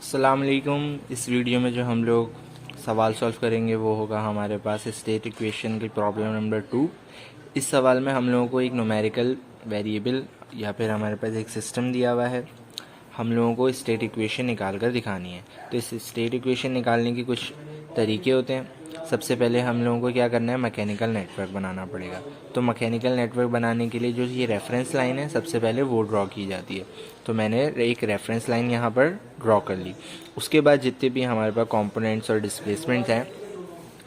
अस्सलाम वालेकुम। इस वीडियो में जो हम लोग सवाल सॉल्व करेंगे वो होगा हमारे पास स्टेट इक्वेशन की प्रॉब्लम नंबर 2। इस सवाल में हम लोगों को एक न्यूमेरिकल वेरिएबल या फिर हमारे पास एक सिस्टम दिया हुआ है। हम लोगों को स्टेट इक्वेशन निकाल कर दिखानी है। तो इस स्टेट इक्वेशन निकालने के कुछ तरीके होते हैं। सबसे पहले हम लोगों को क्या करना है, मैकेनिकल नेटवर्क बनाना पड़ेगा। तो मैकेनिकल नेटवर्क बनाने के लिए जो ये रेफरेंस लाइन है सबसे पहले वो ड्रॉ की जाती है। तो मैंने एक रेफरेंस लाइन यहाँ पर ड्रॉ कर ली। उसके बाद जितने भी हमारे पास कंपोनेंट्स और डिस्प्लेसमेंट्स हैं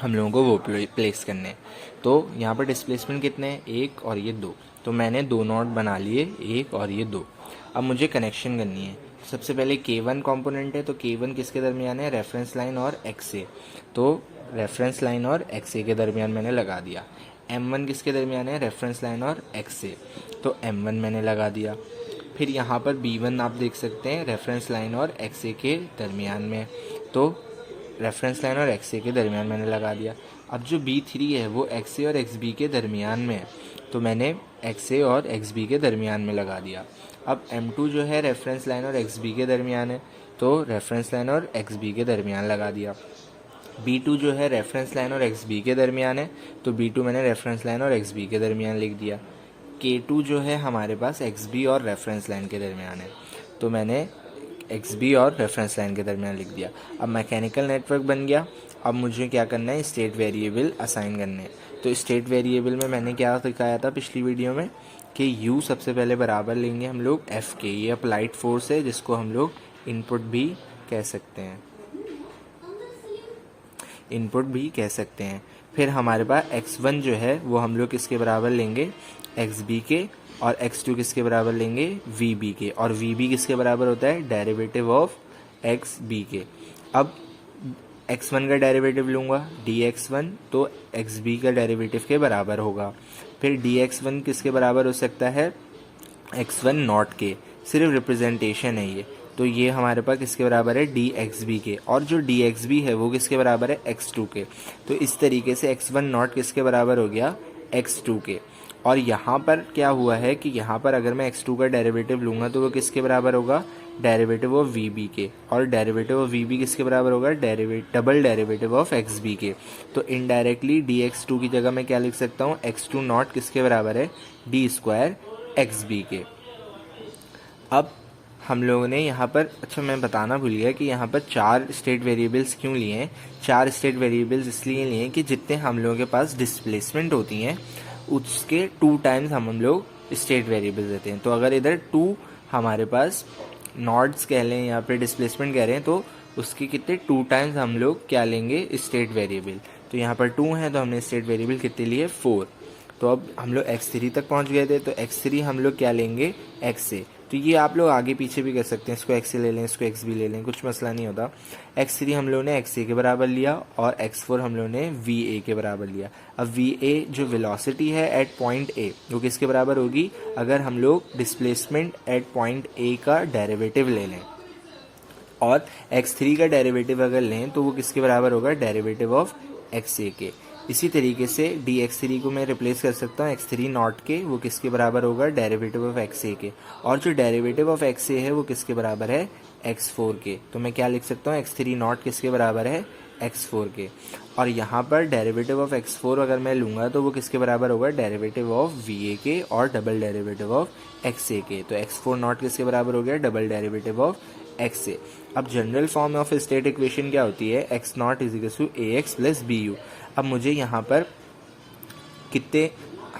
हम लोगों को वो प्लेस करने हैं। तो यहाँ पर डिस्प्लेसमेंट कितने हैं, एक और ये दो। तो मैंने दो नोड बना लिए, एक और ये दो। अब मुझे कनेक्शन करनी है। सबसे पहले K1 कंपोनेंट है, तो K1 किसके दरमियान है, रेफरेंस लाइन और XA। तो रेफरेंस लाइन और XA के दरमियान मैंने लगा दिया। M1 किसके दरमियान है, रेफरेंस लाइन और XA। तो M1 मैंने लगा दिया। फिर यहाँ पर B1 आप देख सकते हैं रेफरेंस लाइन और XA के दरमियान में, तो रेफरेंस लाइन और XA के दरमियान मैंने लगा दिया। अब जो B3 है वो XA और XB के दरमियान में है, तो मैंने XA और XB के दरमियान में लगा दिया। अब M2 जो है रेफरेंस लाइन और XB के दरमियान है, तो रेफरेंस लाइन और XB के दरमियान लगा दिया। B2 जो है रेफरेंस लाइन और XB के दरमियान है, तो B2 मैंने रेफरेंस लाइन और XB के दरमियान लिख दिया। K2 जो है हमारे पास XB और रेफरेंस लाइन के दरमियान है, तो मैंने XB और रेफरेंस लाइन के दरमियान लिख दिया। अब मैकेनिकल नेटवर्क बन गया। अब मुझे क्या करना है, स्टेट वेरिएबल असाइन करने हैं। तो स्टेट वेरिएबल में मैंने क्या दिखाया था पिछली वीडियो में कि U सबसे पहले बराबर लेंगे हम लोग F के। ये अप्लाइड फोर्स है जिसको हम लोग इनपुट भी कह सकते हैं, इनपुट भी कह सकते हैं। फिर हमारे पास x1 जो है वो हम लोग किसके बराबर लेंगे, xb के, और x2 किसके बराबर लेंगे, vb के। और vb किसके बराबर होता है, डेरिवेटिव ऑफ xb के। अब x1 का डेरिवेटिव लूँगा dx1, तो xb का डेरिवेटिव के बराबर होगा। फिर dx1 किसके बराबर हो सकता है, x1 नॉट के। सिर्फ रिप्रेजेंटेशन है ये। तो ये हमारे पास किसके बराबर है, dxb के। और जो dxb है वो किसके बराबर है, x2 के। तो इस तरीके से x1 नॉट किसके बराबर हो गया, x2 के। और यहाँ पर क्या हुआ है कि यहाँ पर अगर मैं x2 का डेरिवेटिव लूँगा तो वो किसके बराबर होगा, डेरिवेटिव ऑफ vb के। और डेरिवेटिव ऑफ vb किसके बराबर होगा, डबल डेरिवेटिव ऑफ xb के। तो इनडायरेक्टली dx2 की जगह मैं क्या लिख सकता हूँ, x2 नॉट किसके बराबर है, d स्क्वायर xb के। अब हम लोगों ने यहाँ पर, अच्छा मैं बताना भूल गया कि यहाँ पर 4 स्टेट वेरिएबल्स क्यों लिए हैं। 4 स्टेट वेरिएबल्स इसलिए लिए हैं कि जितने हम लोगों के पास डिस्प्लेसमेंट होती हैं उसके 2 टाइम्स हम लोग स्टेट वेरिएबल्स देते हैं। तो अगर इधर 2 हमारे पास नॉड्स कह लें या फिर डिस्प्लेसमेंट कह रहे हैं, तो उसके कितने 2 टाइम्स हम लोग क्या लेंगे, स्टेट वेरिएबल। तो यहाँ पर 2 हैं तो हमने स्टेट वेरिएबल कितने लिए, 4। तो अब हम लोग x3 तक पहुँच गए थे, तो x3 हम लोग क्या लेंगे, x से। तो ये आप लोग आगे पीछे भी कर सकते हैं, इसको x से ले लें, इसको x भी ले लें, कुछ मसला नहीं होता। x3 हम लोगों ने xa के बराबर लिया और x4 हम लोगों ने va के बराबर लिया। अब va जो वेलोसिटी है एट पॉइंट a वो किसके बराबर होगी, अगर हम लोग डिस्प्लेसमेंट एट पॉइंट a का डेरिवेटिव ले लें और x3 का डेरिवेटिव अगर लें तो वो किसके बराबर होगा, डेरिवेटिव ऑफ xa के। इसी तरीके से dx3 को मैं रिप्लेस कर सकता हूँ x3 नॉट के, वो किसके बराबर होगा, डेरिवेटिव ऑफ xa के। और जो डेरिवेटिव ऑफ xa है वो किसके बराबर है, x4 के। तो मैं क्या लिख सकता हूँ, x3 नॉट किसके बराबर है, x4 के। और यहाँ पर डेरिवेटिव ऑफ x4 अगर मैं लूँगा तो वो किसके बराबर होगा, डेरिवेटिव ऑफ va के और डबल डेरिवेटिव ऑफ xa के। तो x4 नॉट किसके बराबर हो गया, डबल डेरिवेटिव ऑफ x से। अब general form of state equation क्या होती है, x not is equal to ax plus bu। अब मुझे यहाँ पर कितने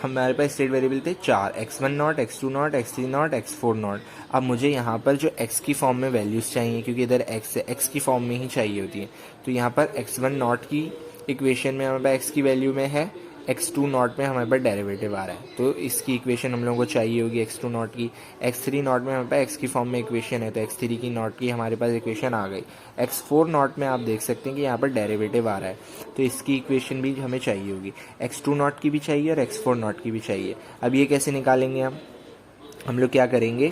हमारे पास स्टेट वेरिएबल थे, 4, x1 not, x2 not, x3 not, x4 not. अब मुझे यहाँ पर जो x की फॉर्म में वैल्यूज़ चाहिए, क्योंकि इधर x है, x की फॉर्म में ही चाहिए होती है। तो यहाँ पर x1 नॉट की इक्वेशन में हमारे पास x की वैल्यू में है, x2 नॉट में हमारे पास डेरिवेटिव आ रहा है, तो इसकी इक्वेशन हम लोगों को चाहिए होगी x2 नॉट की। x3 नॉट में हमारे पास x की फॉर्म में इक्वेशन है, तो x3 की नॉट की हमारे पास इक्वेशन आ गई। x4 नॉट में आप देख सकते हैं कि यहाँ पर डेरिवेटिव आ रहा है, तो इसकी इक्वेशन भी हमें चाहिए होगी। x2 नॉट की भी चाहिए और x4 नॉट की भी चाहिए। अब ये कैसे निकालेंगे हम लोग क्या करेंगे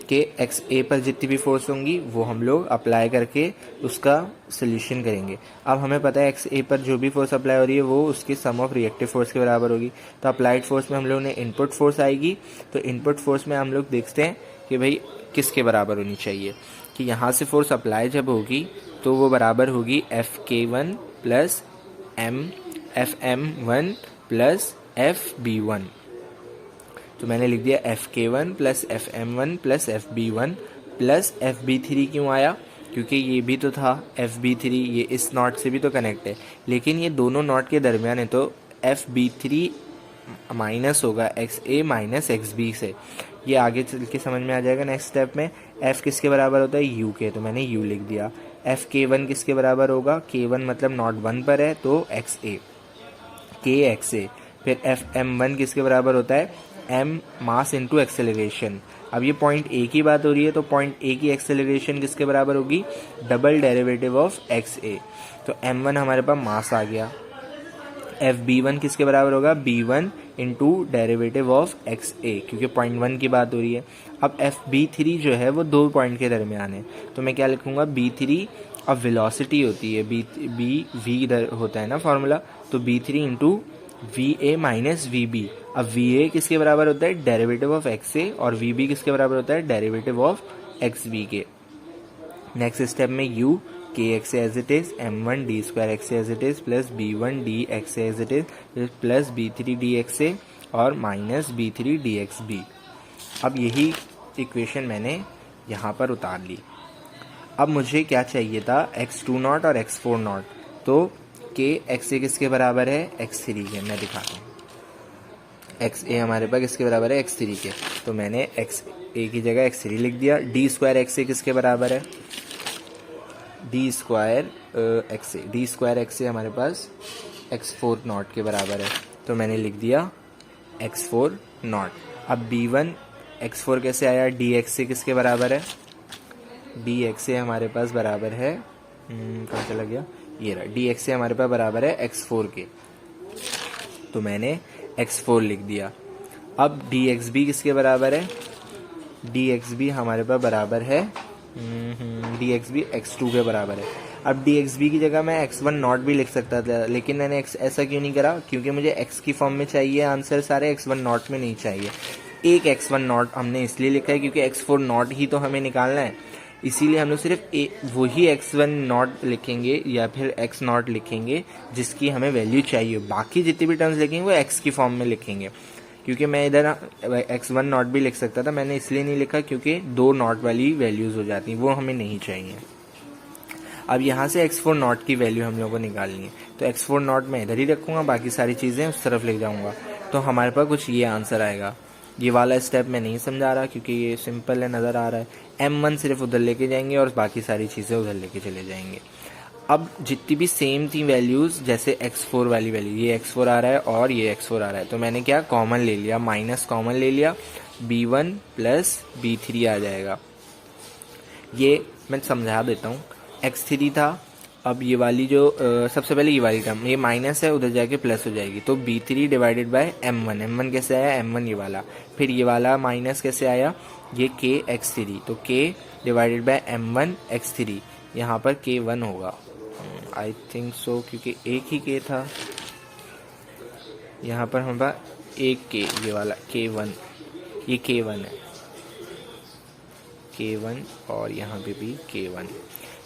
कि XA पर जितनी भी फोर्स होंगी वो हम लोग अप्लाई करके उसका सोल्यूशन करेंगे। अब हमें पता है XA पर जो भी फोर्स अप्लाई हो रही है वो उसकी सम ऑफ रिएक्टिव फोर्स के बराबर होगी। तो अप्लाइड फोर्स में हम लोग ने इनपुट फोर्स आएगी, तो इनपुट फोर्स में हम लोग देखते हैं कि भाई किसके बराबर होनी चाहिए, कि यहाँ से फोर्स अप्लाई जब होगी तो वो बराबर होगी Fk1 plus Fm1 plus Fb1। तो मैंने लिख दिया Fk1 plus Fm1 plus Fb1 plus Fb3। क्यों आया? क्योंकि ये भी तो था Fb3, ये इस नॉट से भी तो कनेक्ट है, लेकिन ये दोनों नॉट के दरमियान है, तो Fb3 माइनस होगा XA माइनस XB से। ये आगे चल के समझ में आ जाएगा नेक्स्ट स्टेप में। F किसके बराबर होता है? U के, तो मैंने U लिख दिया। Fk1 किसके बराबर होगा? K1 मतलब नॉट 1 पर है तो XA, K XA। फिर Fm1 किसके बराबर होता है? M mass into acceleration. अब ये पॉइंट A की बात हो रही है, तो पॉइंट A की एक्सेलरेशन किसके बराबर होगी? Double derivative of XA। तो M1 हमारे पास मास आ गया। Fb1 किसके बराबर होगा? B1 into derivative of XA, क्योंकि पॉइंट 1 की बात हो रही है। अब Fb3 जो है वो 2 पॉइंट के दरमियान है, तो मैं क्या लिखूंगा? B3 अब वेलोसिटी होती है, V इधर होता है ना फॉर्मूला, तो B3 into VA minus VB। अब VA किसके बराबर होता है? डेरिवेटिव ऑफ XA, और VB किसके बराबर होता है? डेरिवेटिव ऑफ XB के। नेक्स्ट स्टेप में U k x as it is, M1 d square x as it is plus B1 d x as it is plus B3 d x और minus B3 d XB। अब यही equation मैंने यहाँ पर उतार ली। अब मुझे क्या चाहिए था? x2 और x4। तो k XA किसके बराबर है? x3 के। मैं दिखाता हूँ। XA हमारे पास किसके बराबर है? x3 के, तो मैंने XA की जगह x3 लिख दिया। d स्क्वायर XA किसके बराबर है? डी स्क्वायर XA हमारे पास x4 के बराबर है, तो मैंने लिख दिया x4। अब B1 x4 कैसे आया? dXA किसके बराबर है? dXA हमारे पास बराबर है, कहाँ चला गया? ये रहा। dXA हमारे पास बराबर है x4 के, तो मैंने x4 लिख दिया। अब dXB किसके बराबर है? dXB हमारे पास बराबर है dXB x2 के बराबर है। अब dXB की जगह मैं x1 भी लिख सकता था, लेकिन मैंने ऐसा क्यों नहीं करा? क्योंकि मुझे x की फॉर्म में चाहिए आंसर, सारे x1 में नहीं चाहिए। एक x1 हमने इसलिए लिखा है क्योंकि x4 ही तो हमें निकालना है, इसीलिए हम लोग सिर्फ वही x1 लिखेंगे या फिर x0 लिखेंगे जिसकी हमें वैल्यू चाहिए। बाकी जितनी भी टर्म्स लिखेंगे वो x की फॉर्म में लिखेंगे। क्योंकि मैं इधर x1 भी लिख सकता था, मैंने इसलिए नहीं लिखा क्योंकि 2 नॉट वाली वैल्यूज हो जाती, वो हमें नहीं चाहिए। अब यहाँ से x4 की वैल्यू हम लोगों को निकालनी है, तो x4 मैं इधर ही रखूँगा, बाकी सारी चीज़ें उस तरफ लिख जाऊँगा, तो हमारे पास कुछ ये आंसर आएगा। ये वाला स्टेप मैं नहीं समझा रहा क्योंकि ये सिंपल है, नज़र आ रहा है। M1 सिर्फ उधर लेके जाएंगे और बाकी सारी चीज़ें उधर लेके चले जाएंगे। अब जितनी भी सेम थी वैल्यूज़, जैसे x4 वाली वैल्यू, ये x4 आ रहा है और ये x4 आ रहा है, तो मैंने क्या कॉमन ले लिया, माइनस कॉमन ले लिया, B1 प्लस B3 आ जाएगा। ये मैं समझा देता हूँ। x3 था, अब ये वाली जो सबसे पहले ये वाली टर्म, ये माइनस है, उधर जाके प्लस हो जाएगी, तो B3 डिवाइडेड बाय M1 कैसे आया? M1 ये वाला, फिर ये वाला माइनस कैसे आया? ये k x3, तो k divided by M1 x3, यहाँ पर k1 होगा, आई थिंक सो, क्योंकि एक ही k था, यहाँ पर हमारे पास एक k, ये वाला k1, ये k1 है, k1 और यहाँ पे भी k1,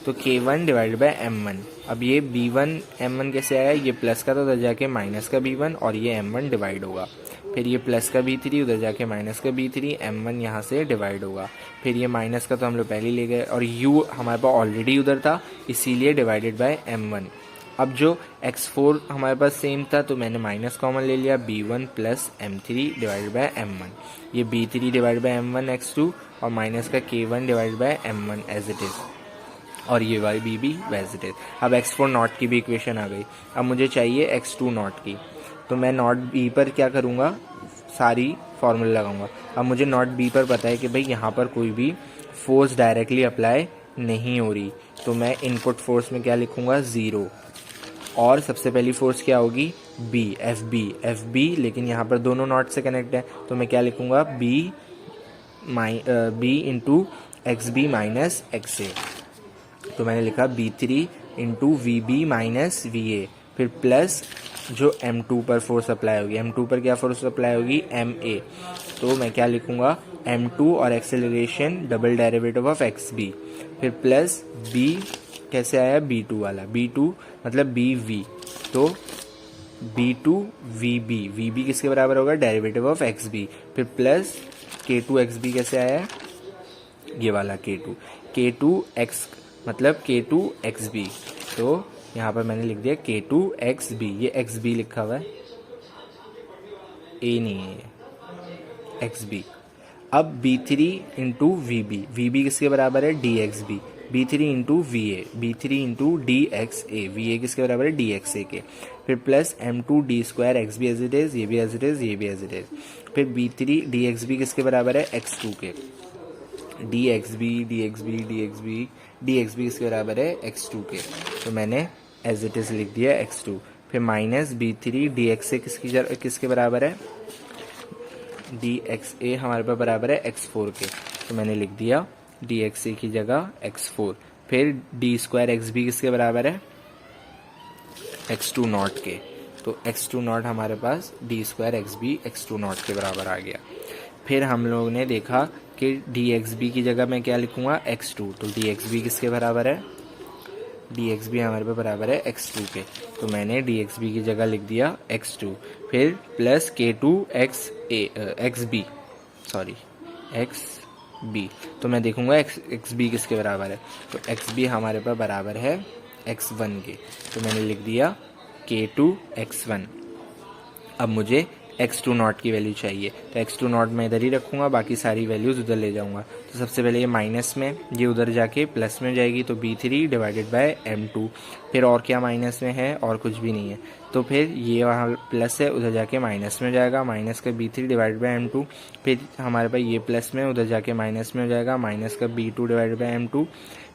तो k1 डिवाइडेड बाय M1। अब ये B1 M1 कैसे आया? ये प्लस का, तो उधर जाके माइनस का B1 और ये M1 डिवाइड होगा, फिर ये प्लस का B3 उधर जाके माइनस का B3, M1 यहाँ से डिवाइड होगा, फिर ये माइनस का तो हम लोग पहले ले गए और U हमारे पास ऑलरेडी उधर था, इसीलिए डिवाइडेड बाय M1। अब जो x4 हमारे पास सेम था, तो मैंने माइनस कॉमन ले लिया, B1 plus M3 divided by M1, ये B3 divide by M1 x2 और माइनस का k1 divided by M1 as it is, और ये वाली बी भी वैज इट इज। अब x4 की भी इक्वेशन आ गई। अब मुझे चाहिए x2 की, तो मैं नॉट बी पर क्या करूँगा? सारी फार्मूला लगाऊंगा। अब मुझे नॉट बी पर पता है कि भाई यहाँ पर कोई भी फोर्स डायरेक्टली अप्लाई नहीं हो रही, तो मैं इनपुट फोर्स में क्या लिखूँगा? 0, और सबसे पहली फोर्स क्या होगी? बी, एफ बी, लेकिन यहाँ पर दोनों नॉट से कनेक्ट है, तो मैं क्या लिखूँगा? B into x b minus x a, तो मैंने लिखा B3 into v b minus v a, फिर प्लस जो M2 पर फोर्स अप्लाई होगी, M2 पर क्या फोर्स अप्लाई होगी, MA। तो मैं क्या लिखूंगा, M2 और acceleration double derivative of XB, फिर प्लस B कैसे आया, B2 वाला, B2 मतलब BV, तो B2 VB, VB किसके बराबर होगा, डेरिवेटिव ऑफ XB, फिर प्लस K2 XB कैसे आया, ये वाला K2 X मतलब K2 XB। तो यहाँ पर मैंने लिख दिया K2 XB, ये XB लिखा हुआ है, A नहीं है ये, XB। अब B3 इंटू VB, VB किसके बराबर है, DXB, B3 into VA, B3 into DXA, VA किसके बराबर है, DXA के, फिर plus M2 D square XB as it is, ये भी एज इट इज, ये भी एज इट इज, फिर B3 DXB किसके बराबर है, X2 के, DXB किसके बराबर है, X2 के, तो मैंने एज इट इज लिख दिया X2, फिर माइनस B3 DXA किसके बराबर है, DXA हमारे पास बराबर है X4 के, तो मैंने लिख दिया DXA की जगह X4, फिर D स्क्वायर XB किसके बराबर है, X2 नॉट के, तो X2 नॉट हमारे पास D square XB X2 not के बराबर आ गया। फिर हम लोगों ने देखा कि DXB की जगह मैं क्या लिखूंगा, X2, तो DXB किसके बराबर है, DXB हमारे पे बराबर है X2 के, तो मैंने DXB की जगह लिख दिया X2, फिर प्लस K2 XB, तो मैं देखूंगा XB किसके बराबर है, तो XB हमारे पास बराबर है X1 के, तो मैंने लिख दिया K2 X1। अब मुझे X2 नॉट की वैल्यू चाहिए, तो X2 नॉट मैं इधर ही रखूंगा, बाकी सारी वैल्यूज उधर ले जाऊंगा। तो सबसे पहले ये माइनस में, ये उधर जाके प्लस में जाएगी, तो B3 डिवाइडेड बाय M2, फिर और क्या माइनस में है, और कुछ भी नहीं है, तो फिर ये वहाँ प्लस है, उधर जाके माइनस में जाएगा, माइनस का B3 डिवाइडेड बाय M2, फिर हमारे पास ये प्लस में, उधर जाके माइनस में हो जाएगा, माइनस का B2 डिवाइडेड बाय M2,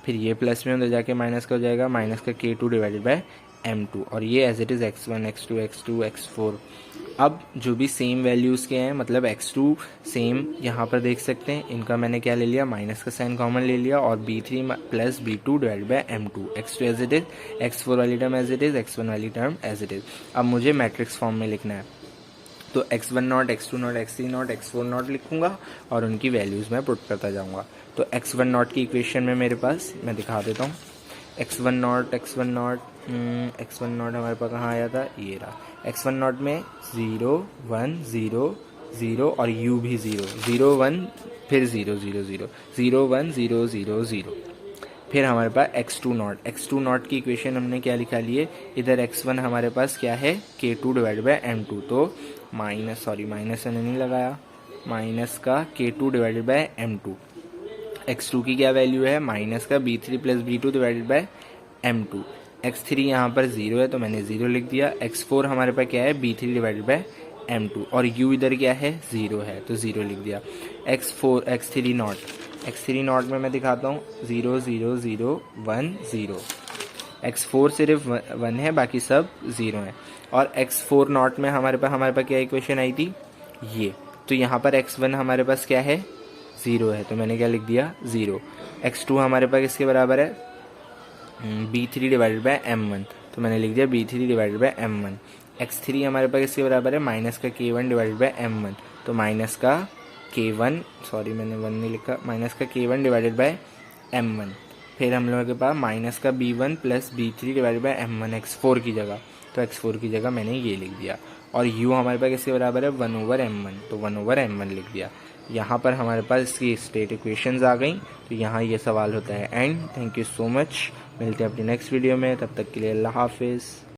फिर ये प्लस में, उधर जाके माइनस का हो जाएगा, माइनस का K2 डिवाइडेड बाय M2, और ये as it is X1 X2 X2 X4। अब जो भी सेम वैल्यूज़ के हैं, मतलब X2 सेम यहाँ पर देख सकते हैं, इनका मैंने क्या ले लिया, माइनस का साइन कॉमन ले लिया, और B3 plus B2 divide by M2, X2 as it is, X4 वाली term as it is, X1 वाली टर्म एज इट इज़। अब मुझे मैट्रिक्स फॉर्म में लिखना है, तो X1 not, X2 not, X3 not, X4 not लिखूंगा, और उनकी वैल्यूज़ मैं पुट करता जाऊँगा। तो X1 नॉट की इक्वेशन में मेरे पास, मैं दिखा देता हूँ, X1 नॉट हमारे पास कहाँ आया था, ये रहा। X1 नॉट में 0 1 0 0 और U भी 0 0 1 फिर 0 0 0 0 1 0 0 0। फिर हमारे पास X2 नॉट की इक्वेशन हमने क्या लिखा लिए, इधर X1 हमारे पास क्या है, K2 डिवाइड बाय M2, तो माइनस मैंने नहीं लगाया, माइनस का K2 divided by M2, X2 की क्या वैल्यू है, माइनस का B3 plus B2 divided by M2, X3 यहाँ पर 0 है, तो मैंने 0 लिख दिया, X4 हमारे पास क्या है, B3 डिवाइडेड बाय M2, और U इधर क्या है, 0 है, तो 0 लिख दिया। X3 नॉट में मैं दिखाता हूँ, 0 0 0 1 0, X4 सिर्फ 1 है, बाकी सब 0 है, और X4 नॉट में हमारे पास क्या इक्वेशन आई थी, ये, तो यहाँ पर X1 हमारे पास क्या है, 0 है, तो मैंने क्या लिख दिया, 0। X2 हमारे पास किसके बराबर है, B3 डिवाइडेड बाय M1, तो मैंने लिख दिया B3 divided by M1। X3 हमारे पास किसके बराबर है, माइनस का K1 डिवाइडेड बाय M1, तो माइनस का K1, मैंने 1 नहीं लिखा, माइनस का K1 डिवाइडेड बाय M1, फिर हम लोगों के पास माइनस का B1 plus B3 divided by M1 X4 की जगह, तो X4 की जगह मैंने ये लिख दिया, और U हमारे पास किसके बराबर है, 1/M1, तो 1/M1 लिख दिया। यहाँ पर हमारे पास इसकी स्टेट इक्वेशंस आ गई, तो यहाँ ये सवाल होता है and. Thank you so much, मिलते हैं अपनी नेक्स्ट वीडियो में, तब तक के लिए अल्लाह हाफिज़।